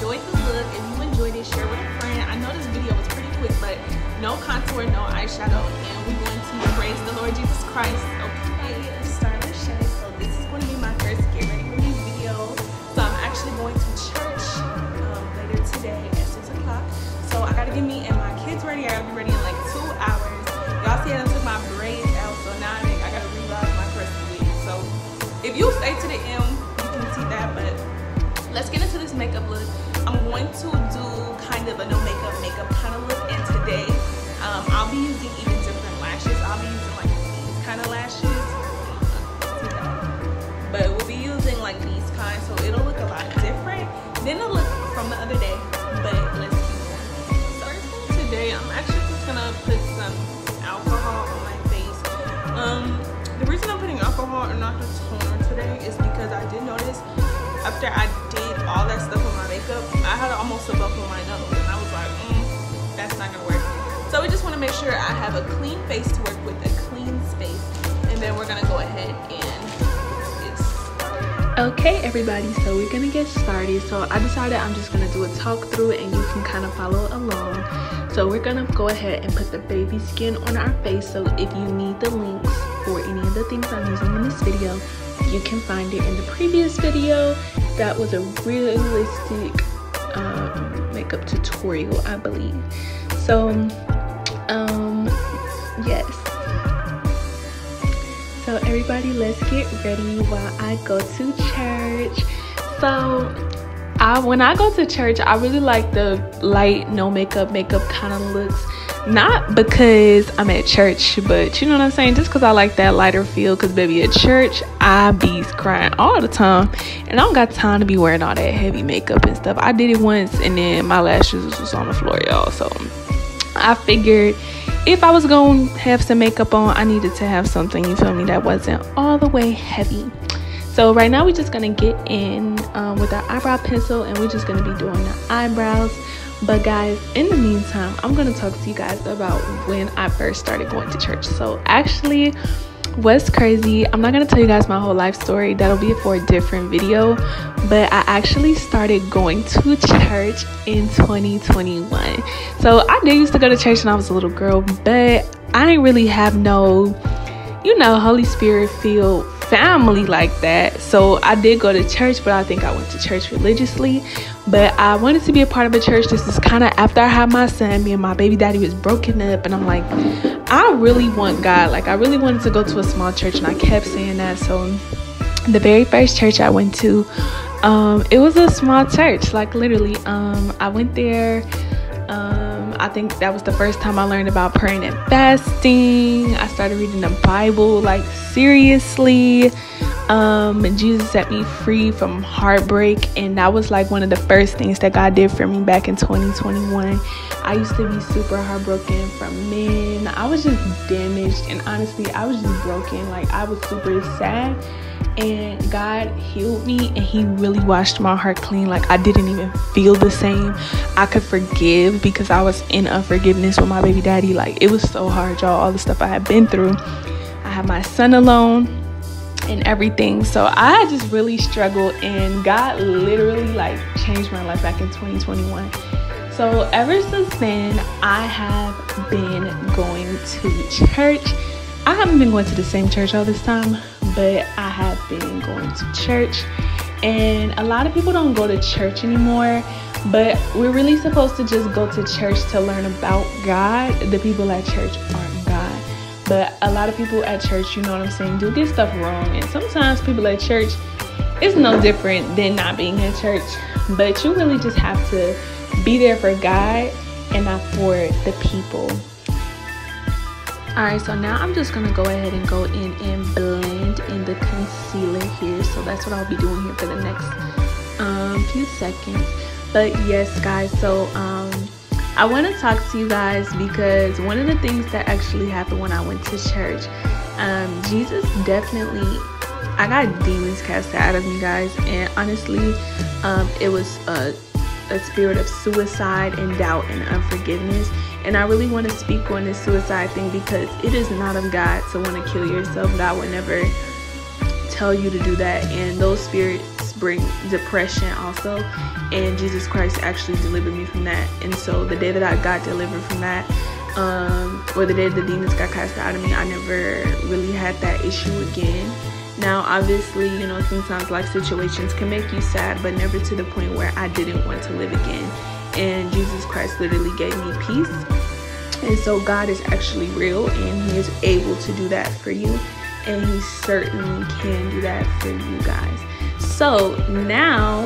enjoyed the look. If you enjoyed it, share with a friend. I know this video was pretty quick, but no contour, no eyeshadow, and we're going to praise the Lord Jesus Christ. Okay, stylish shade. So this is going to be my first get ready with me video. So I'm actually going to church later today at 6 o'clock. So I gotta get me and my kids ready. I gotta be ready in like 2 hours. Y'all see I took my braids out, so now I gotta revise my crusty wig. So if you stay to the end, you can see that. But let's get into this makeup look. I'm going to do kind of a no makeup kind of look, and today I'll be using even different lashes. I'll be using like these kind of lashes, but we'll be using like these kind, so it'll look a lot different than the look from the other day. But let's keep going. First thing today, I'm actually just gonna put some alcohol on my face. The reason I'm putting alcohol and not the toner today is because I did notice after I did all that stuff with my makeup, I had almost a bump on my nose, and I was like, that's not gonna work. So we just want to make sure I have a clean face to work with, a clean space, and then we're gonna go ahead and get started. Okay everybody, so we're gonna get started. So I decided I'm just gonna do a talk through and you can kind of follow along. So we're gonna go ahead and put the baby skin on our face. So if you need the links for any of the things I'm using in this video, you can find it in the previous video. That was a realistic makeup tutorial, I believe. So yes, so everybody, let's get ready while I go to church. So when I go to church, I really like the light no makeup kind of looks. Not because I'm at church, but you know what I'm saying, just because I like that lighter feel. Because baby, at church I be crying all the time, and I don't got time to be wearing all that heavy makeup and stuff. I did it once and then my lashes was on the floor, y'all. So I figured if I was gonna have some makeup on, I needed to have something, you feel me, that wasn't all the way heavy. So right now we're just gonna get in with our eyebrow pencil, and we're just gonna be doing the eyebrows. But guys, in the meantime, I'm gonna talk to you guys about when I first started going to church. So actually, what's crazy, I'm not gonna tell you guys my whole life story, that'll be for a different video, but I actually started going to church in 2021. So I did used to go to church when I was a little girl, but I didn't really have no, you know, Holy Spirit filled family like that. So I did go to church, but I think I went to church religiously. But I wanted to be a part of a church. This is kind of after I had my son. Me and my baby daddy was broken up, and I'm like, I really want God. Like, I really wanted to go to a small church, and I kept saying that. So the very first church I went to, it was a small church, like literally. I went there. I think that was the first time I learned about praying and fasting. I started reading the Bible, like, seriously. And Jesus set me free from heartbreak, and that was like one of the first things that God did for me back in 2021. I used to be super heartbroken from men. I was just damaged, and honestly I was just broken. Like, I was super sad, and God healed me, and he really washed my heart clean. Like, I didn't even feel the same. I could forgive because I was in unforgiveness with my baby daddy. Like, it was so hard, y'all, all the stuff I had been through. I had my son alone and everything, so I just really struggled, and God literally like changed my life back in 2021. So ever since then, I have been going to church. I haven't been going to the same church all this time, but I have been going to church. And a lot of people don't go to church anymore, but we're really supposed to just go to church to learn about God. The people at church aren't God. But a lot of people at church, you know what I'm saying, do get stuff wrong. And sometimes people at church, it's no different than not being at church. But you really just have to be there for God and not for the people. Alright, so now I'm just going to go ahead and go in and blend in the concealer here. So that's what I'll be doing here for the next few seconds. But yes, guys, so I want to talk to you guys because one of the things that actually happened when I went to church, Jesus definitely, I got demons cast out of me, guys. And honestly, it was a spirit of suicide and doubt and unforgiveness. And I really want to speak on this suicide thing because it is not of God to want to kill yourself. God would never tell you to do that. And those spirits bring depression also, and Jesus Christ actually delivered me from that. And so the day that I got delivered from that, or the day the demons got cast out of me, I never really had that issue again. Now obviously, you know, sometimes life situations can make you sad, but never to the point where I didn't want to live again. And Jesus Christ literally gave me peace. And so God is actually real, and he is able to do that for you, and he certainly can do that for you guys. So now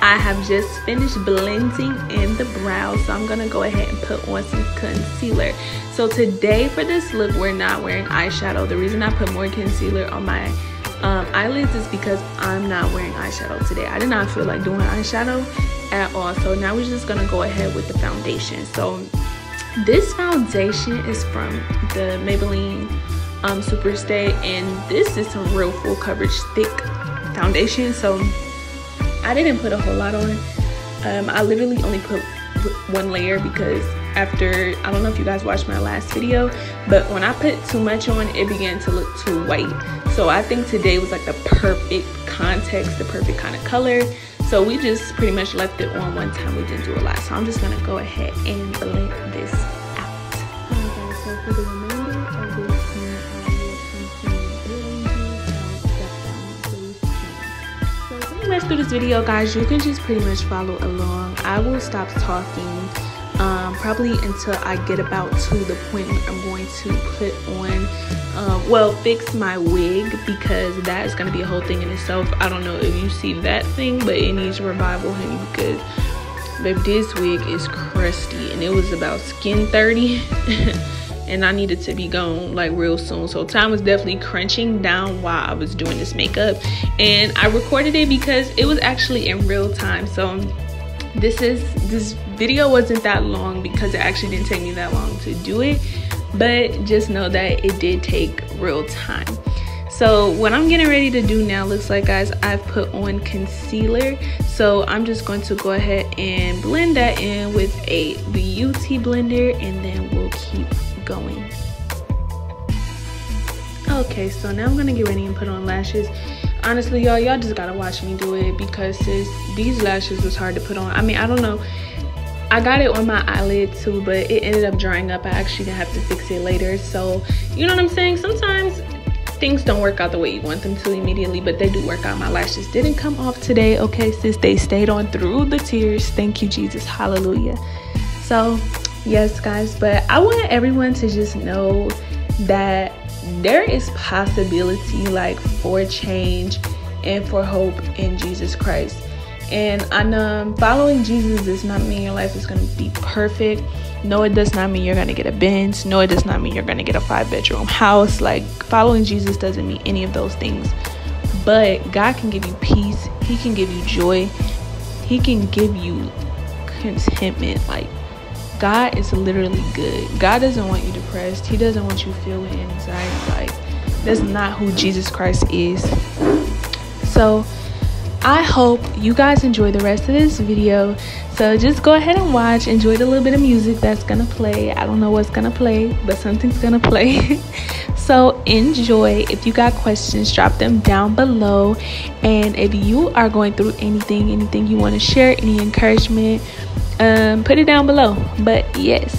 I have just finished blending in the brows, so I'm gonna go ahead and put on some concealer. So today for this look, we're not wearing eyeshadow. The reason I put more concealer on my eyelids is because I'm not wearing eyeshadow today. I did not feel like doing eyeshadow at all. So now we're just gonna go ahead with the foundation. So this foundation is from the Maybelline Superstay, and this is some real full coverage thick foundation. So I didn't put a whole lot on. I literally only put one layer because after, I don't know if you guys watched my last video, but when I put too much on, it began to look too white. So I think today was like the perfect context, the perfect kind of color. So we just pretty much left it on one time. We didn't do a lot. So I'm just gonna go ahead and blend this out. Alright guys, so for the remainder of this scene, I will continue building you out the foundation. So pretty much through this video, guys, you can just pretty much follow along. I will stop talking probably until I get about to the point where I'm going to put on, well, fix my wig, because that is going to be a whole thing in itself. I don't know if you see that thing, but it needs revival, honey, because baby, this wig is crusty, and it was about skin 30 and I needed to be gone like real soon. So time was definitely crunching down while I was doing this makeup, and I recorded it because it was actually in real time. So this video wasn't that long because it actually didn't take me that long to do it, but just know that it did take real time. So what I'm getting ready to do now, looks like, guys, I've put on concealer. So I'm just going to go ahead and blend that in with a beauty blender, and then we'll keep going. Okay, so now I'm gonna get ready and put on lashes. Honestly, y'all just gotta watch me do it, because these lashes was hard to put on. I mean, I don't know, I got it on my eyelid too, but it ended up drying up. I actually didn't have to fix it later. So you know what I'm saying, sometimes things don't work out the way you want them to immediately, but they do work out. My lashes didn't come off today, okay sis, they stayed on through the tears. Thank you, Jesus, hallelujah. So yes, guys, but I want everyone to just know that there is possibility, like, for change and for hope in Jesus Christ. And following Jesus does not mean your life is going to be perfect. No, it does not mean you're going to get a Benz. No, it does not mean you're going to get a 5-bedroom house. Like, following Jesus doesn't mean any of those things. But God can give you peace. He can give you joy. He can give you contentment. Like, God is literally good. God doesn't want you depressed. He doesn't want you filled with anxiety. Like, that's not who Jesus Christ is. So I hope you guys enjoy the rest of this video. So just go ahead and watch. Enjoy the little bit of music that's gonna play. I don't know what's gonna play, but something's gonna play. So enjoy. If you got questions, drop them down below. And if you are going through anything you want to share, any encouragement, put it down below. But yes,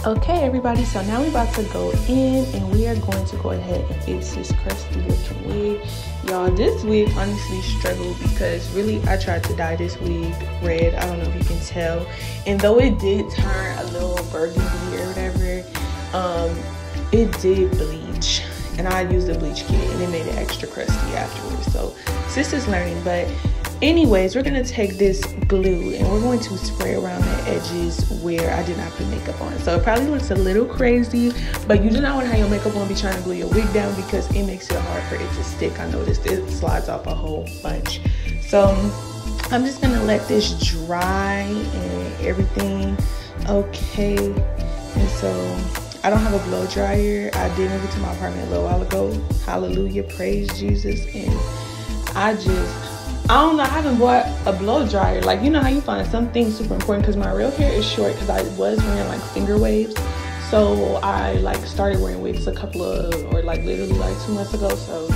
Okay, everybody, so now we're about to go in and we are going to go ahead and fix this crusty looking wig. Y'all, this wig honestly struggled because really I tried to dye this wig red. I don't know if you can tell. And though it did turn a little burgundy or whatever, it did bleach. And I used a bleach kit and it made it extra crusty afterwards. So sis is learning, but anyways, we're going to take this glue and we're going to spray around the edges where I did not put makeup on. So it probably looks a little crazy, but you do not want to have your makeup on, be trying to glue your wig down because it makes it hard for it to stick. I noticed it slides off a whole bunch. So I'm just going to let this dry and everything. Okay. And so I don't have a blow dryer. I did move it to my apartment a little while ago. Hallelujah. Praise Jesus. And I don't know, I haven't bought a blow dryer. Like, you know how you find something super important, because my real hair is short because I was wearing like finger waves. So I like started wearing wigs literally like 2 months ago. So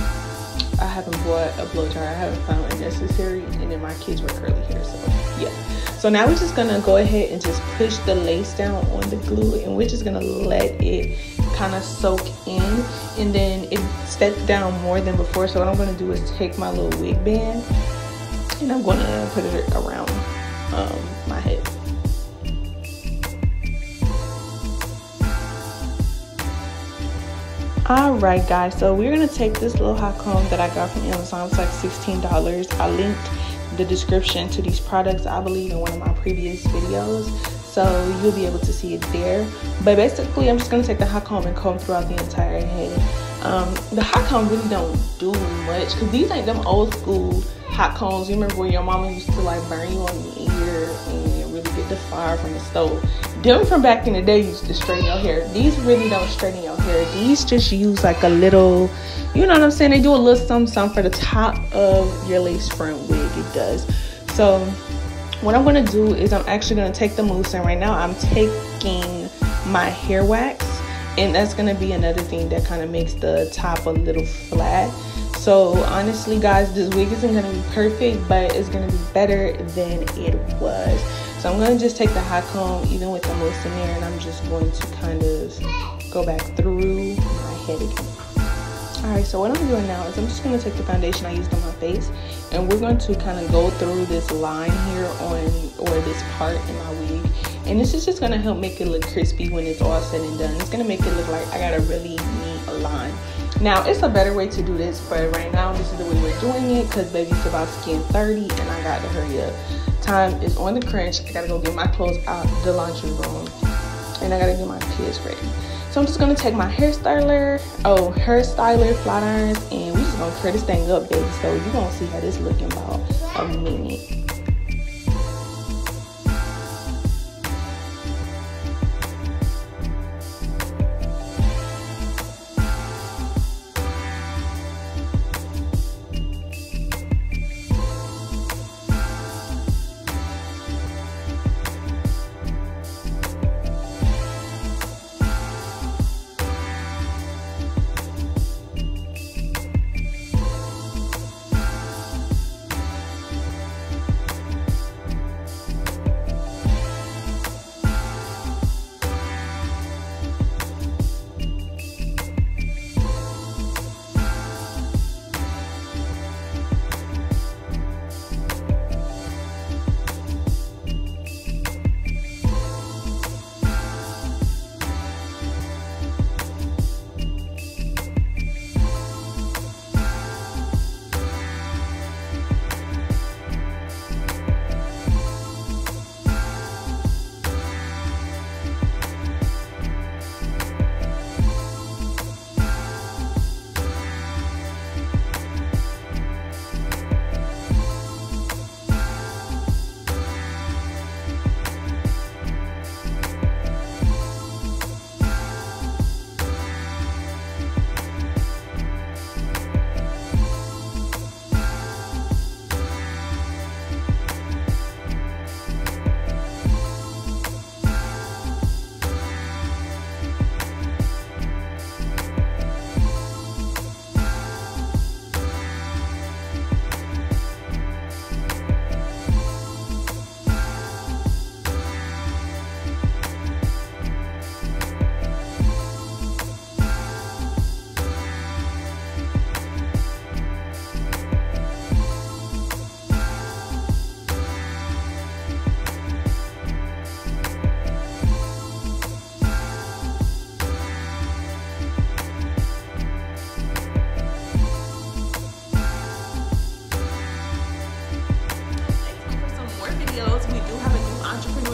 I haven't bought a blow dryer. I haven't found it necessary. And then my kids were curly hair, so yeah. So now we're just gonna go ahead and just push the lace down on the glue, and we're just gonna let it kind of soak in, and then it stepped down more than before. So what I'm gonna do is take my little wig band and I'm gonna put it around my head. Alright guys, so we're gonna take this little hot comb that I got from Amazon. It's like $16. I linked the description to these products, I believe, in one of my previous videos, so you'll be able to see it there. But basically I'm just gonna take the hot comb and comb throughout the entire head. The hot comb really don't do much because these ain't them old school hot combs. You remember where your mama used to like burn you on the ear and really get the fire from the stove? Them from back in the day used to straighten your hair. These really don't straighten your hair. These just use like a little, you know what I'm saying? They do a little something for the top of your lace front wig. It does. So what I'm going to do is I'm actually going to take the mousse, and right now I'm taking my hair wax, and that's going to be another thing that kind of makes the top a little flat. So honestly guys, this wig isn't going to be perfect, but it's going to be better than it was. So I'm going to just take the hot comb even with the mousse in there, and I'm just going to kind of go back through my head again. Alright, so what I'm doing now is I'm just going to take the foundation I used on my face, and we're going to kind of go through this line here or this part in my wig. And this is just going to help make it look crispy when it's all said and done. It's going to make it look like I got a really neat line. Now, it's a better way to do this, but right now this is the way we're doing it because baby's about to get 30 and I got to hurry up. Time is on the crunch. I got to go get my clothes out the laundry room, and I got to get my kids ready. So I'm just going to take my hair styler, flat irons, and we're just going to clear this thing up, baby. So you're going to see how this looking about a minute.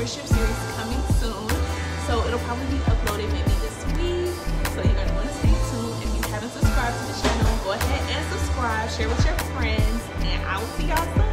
worship series coming soon. So it'll probably be uploaded maybe this week. So you're gonna want to stay tuned. If you haven't subscribed to the channel, go ahead and subscribe, share with your friends, and I will see y'all soon.